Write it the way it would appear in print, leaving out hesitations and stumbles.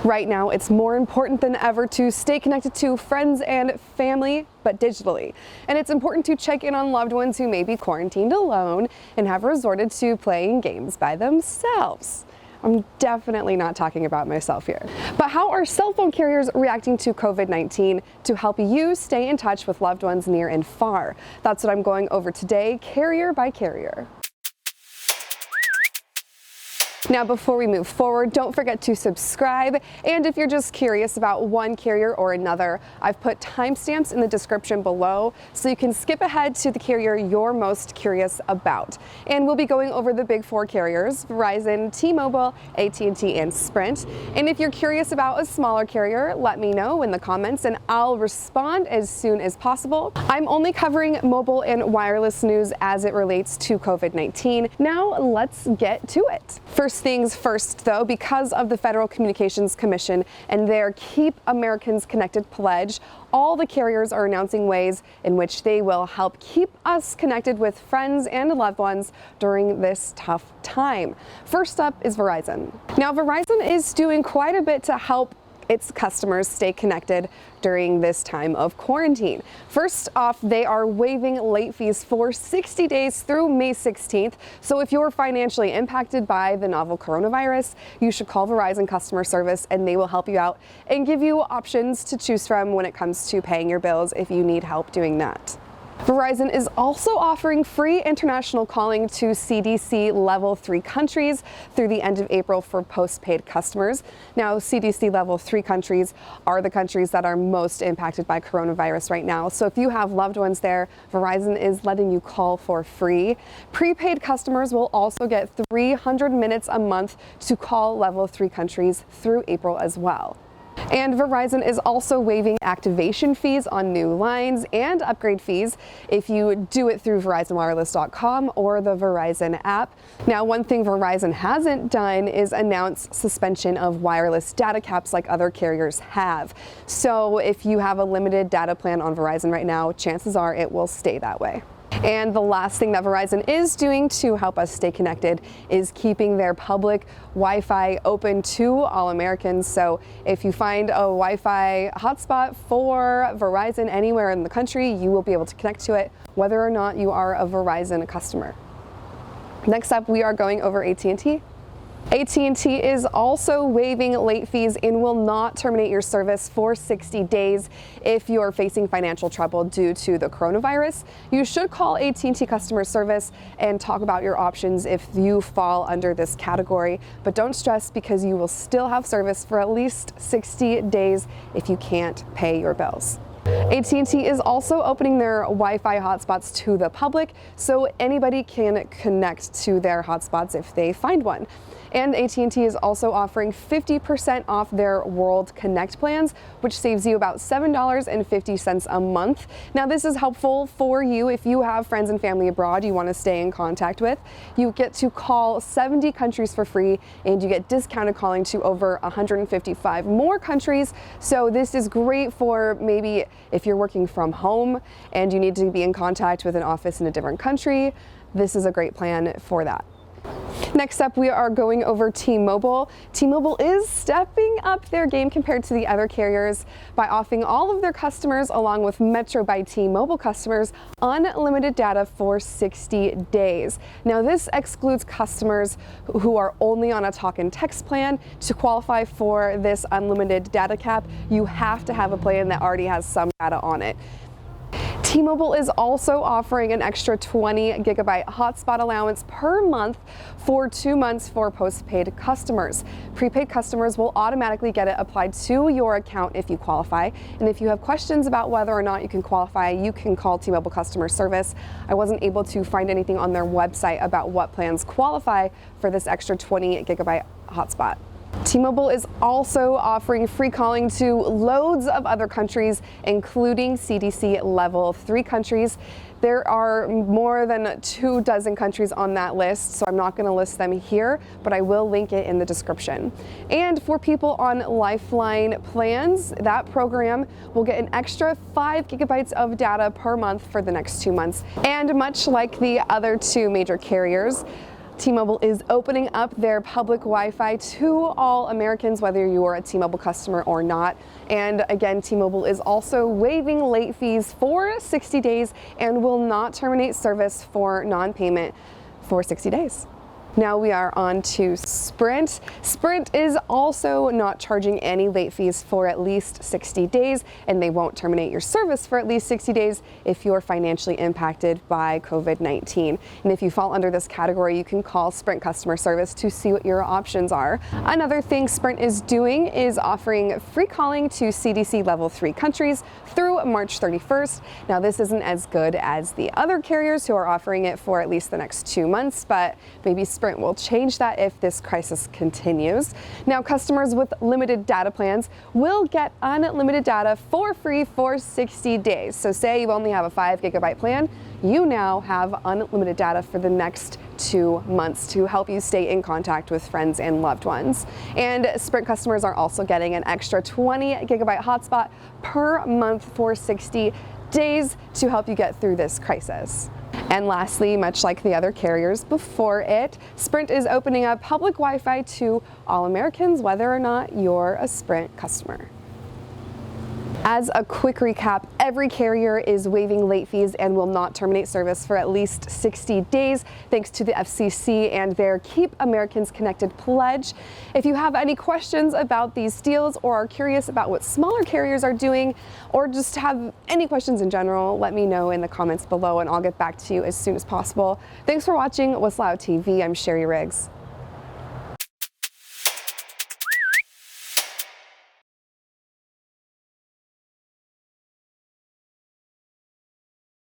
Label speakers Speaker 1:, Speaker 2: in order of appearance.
Speaker 1: Right now, it's more important than ever to stay connected to friends and family, but digitally. And it's important to check in on loved ones who may be quarantined alone and have resorted to playing games by themselves. I'm definitely not talking about myself here. But how are cell phone carriers reacting to COVID-19 to help you stay in touch with loved ones near and far? That's what I'm going over today, carrier by carrier. Now, before we move forward, don't forget to subscribe. And if you're just curious about one carrier or another, I've put timestamps in the description below so you can skip ahead to the carrier you're most curious about. And we'll be going over the big four carriers: Verizon, T-Mobile, AT&T, and Sprint. And if you're curious about a smaller carrier, let me know in the comments and I'll respond as soon as possible. I'm only covering mobile and wireless news as it relates to COVID-19. Now, let's get to it. First things first, though, because of the Federal Communications Commission and their Keep Americans Connected pledge, all the carriers are announcing ways in which they will help keep us connected with friends and loved ones during this tough time. First up is Verizon. Now, Verizon is doing quite a bit to help its customers stay connected during this time of quarantine. First off, they are waiving late fees for 60 days through May 16th. So if you're financially impacted by the novel coronavirus, you should call Verizon customer service and they will help you out and give you options to choose from when it comes to paying your bills if you need help doing that. Verizon is also offering free international calling to CDC Level 3 countries through the end of April for postpaid customers. Now, CDC Level 3 countries are the countries that are most impacted by coronavirus right now. So if you have loved ones there, Verizon is letting you call for free. Prepaid customers will also get 300 minutes a month to call Level 3 countries through April as well. And Verizon is also waiving activation fees on new lines and upgrade fees if you do it through VerizonWireless.com or the Verizon app. Now, one thing Verizon hasn't done is announce suspension of wireless data caps like other carriers have. So if you have a limited data plan on Verizon right now, chances are it will stay that way. And the last thing that Verizon is doing to help us stay connected is keeping their public Wi-Fi open to all Americans. So if you find a Wi-Fi hotspot for Verizon anywhere in the country, you will be able to connect to it, whether or not you are a Verizon customer. Next up, we are going over AT&T. AT&T is also waiving late fees and will not terminate your service for 60 days if you're facing financial trouble due to the coronavirus. You should call AT&T customer service and talk about your options if you fall under this category, but don't stress because you will still have service for at least 60 days if you can't pay your bills. AT&T is also opening their Wi-Fi hotspots to the public so anybody can connect to their hotspots if they find one. And AT&T is also offering 50% off their World Connect plans, which saves you about $7.50 a month. Now, this is helpful for you if you have friends and family abroad you want to stay in contact with. You get to call 70 countries for free, and you get discounted calling to over 155 more countries. So this is great for maybe if you're working from home and you need to be in contact with an office in a different country. This is a great plan for that. Next up, we are going over T-Mobile. T-Mobile is stepping up their game compared to the other carriers by offering all of their customers, along with Metro by T-Mobile customers, unlimited data for 60 days. Now, this excludes customers who are only on a talk and text plan. To qualify for this unlimited data cap, you have to have a plan that already has some data on it. T-Mobile is also offering an extra 20 gigabyte hotspot allowance per month for 2 months for postpaid customers. Prepaid customers will automatically get it applied to your account if you qualify. And if you have questions about whether or not you can qualify, you can call T-Mobile customer service. I wasn't able to find anything on their website about what plans qualify for this extra 20 gigabyte hotspot. T-Mobile is also offering free calling to loads of other countries, including CDC Level 3 countries. There are more than 24 countries on that list, so I'm not going to list them here, but I will link it in the description. And for people on Lifeline plans, that program will get an extra 5 gigabytes of data per month for the next 2 months. And much like the other two major carriers, T-Mobile is opening up their public Wi-Fi to all Americans, whether you are a T-Mobile customer or not. And again, T-Mobile is also waiving late fees for 60 days and will not terminate service for non-payment for 60 days. Now we are on to Sprint. Sprint is also not charging any late fees for at least 60 days, and they won't terminate your service for at least 60 days if you're financially impacted by COVID-19. And if you fall under this category, you can call Sprint customer service to see what your options are. Another thing Sprint is doing is offering free calling to CDC level 3 countries through March 31st. Now this isn't as good as the other carriers who are offering it for at least the next 2 months, but maybe Sprint will change that if this crisis continues. Now, customers with limited data plans will get unlimited data for free for 60 days. So say you only have a 5 gigabyte plan, you now have unlimited data for the next 2 months to help you stay in contact with friends and loved ones. And Sprint customers are also getting an extra 20 gigabyte hotspot per month for 60 days to help you get through this crisis. And lastly, much like the other carriers before it, Sprint is opening up public Wi-Fi to all Americans, whether or not you're a Sprint customer. As a quick recap, every carrier is waiving late fees and will not terminate service for at least 60 days, thanks to the FCC and their Keep Americans Connected pledge. If you have any questions about these deals or are curious about what smaller carriers are doing, or just have any questions in general, let me know in the comments below and I'll get back to you as soon as possible. Thanks for watching What's Loud TV. I'm Sherry Riggs.